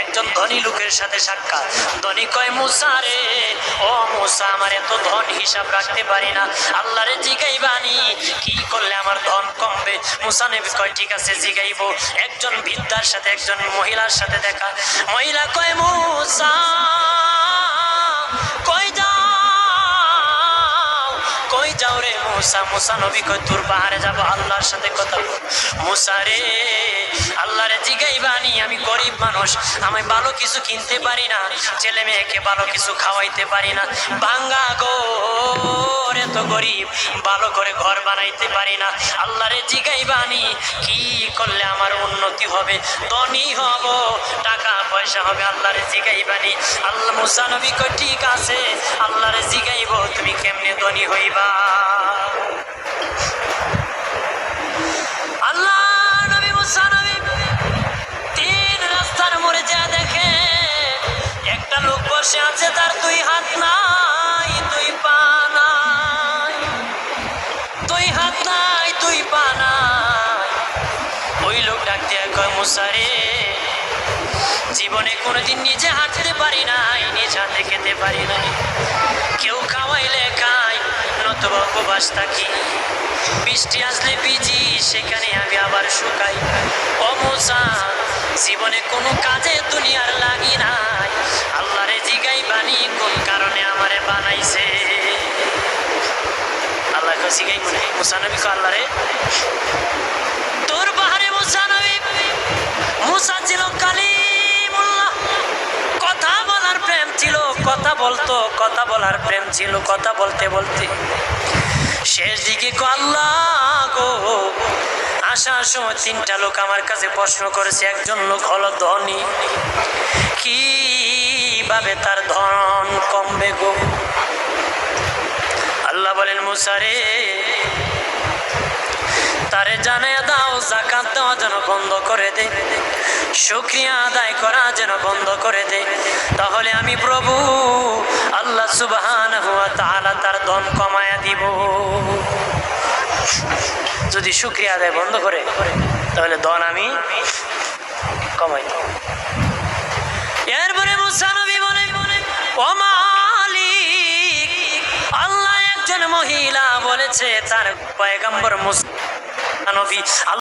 একজন ধনী লোকের সাথে সাক্ষাৎ। ধনী কয়, মুসা রে, ও মুসা, আমার এত ধন হিসাব রাখতে পারি না, আল্লাহরে জিগাইবানি কি করলে আমার ধন কমবে। মুসা নবী কয়, ঠিক আছে জিগাইব। একজন বৃদ্ধার সাথে একজন মহিলার সাথে দেখা। মহিলা কয়, মুসা কই যাও, কই যাও রে মুসা? মুসা নবী কয়, তোর পাহাড়ে যাবো, আল্লাহর সাথে কথা বল। মুসা রে, আল্লাহরে জিগাইবানি, আমি গরিব মানুষ, আমি ভালো কিছু কিনতে পারি না, ছেলে মেয়েকে ভালো কিছু খাওয়াইতে পারি না, ভাঙ্গা ঘর, এত গরিব, ভালো করে ঘর বানাইতে পারি না, আল্লাহরে জিগাইবানি কি করলে আমার উন্নতি হবে, ধনী হব, টাকা পয়সা হবে, আল্লাহরে জিগাইবানি। আল্লাহ মুসা নবী কয়, ঠিক আছে, আল্লাহরে জিগাইব, তুমি কেমনে ধনী হইবা। আল্লাহ নবী মুসা নবী তিন রাস্তার মোড়ে যা দেখে একটা লোক বসে আছে, তার দুই হাত নাই, দুই পা নাই, দুই হাত নাই, দুই পা নাই। ওই লোক ডাক দিয়া কয়, মুসা রে, জীবনে কোনোদিন নিজে হাঁটতে পারি নাই, নিজ হাতে খেতে পারি নাই, কেউ খাওয়াইলে খাই, নতুবা উপবাস থাকি, বৃষ্টি আসলে ভিজি, সেখানে আমি আবার শুকাই। ও মুসা, জীবনে কোনো কাজে দুনিয়ার লাগি নাই, আল্লাহরে জিগাইবানি কোন কারণে আমারে বানাইছে। আল্লাহ জিগাই মনে মুসা নবী কয়, আল্লাহরে তোর পাহাড়ে মুসা নবী, মুসা ছিল কালিমুল্লাহ, কথা বলার প্রেম ছিল, কথা বলতো, কথা বলার প্রেম ছিল, কথা বলতে বলতে শেষ দিকে আল্লাহ গো, আসার সময় তিনটা লোক আমার কাছে প্রশ্ন করেছে। একজন লোক হলো ধনী, কিভাবে তার ধন কমবে গো? আল্লাহ বলেন, মুসা রে, তারে জানিয়ে দাও যাকাত দেওয়া যেন বন্ধ করে দে, শুকরিয়া আদায় করা যেন বন্ধ করে দে, তাহলে আমি প্রভু আল্লাহ সুবহানাহু ওয়া তাআলা তার ধন কমায়া দিব। যদি শুকরিয়া আদায় বন্ধ করে তাহলে ধন আমি কমাই দেব। এরপরে মুসা নবী বলেন, ও মালিক, আল্লাহ একজন মহিলা বলেছে তার পয়গম্বর মুসা নবী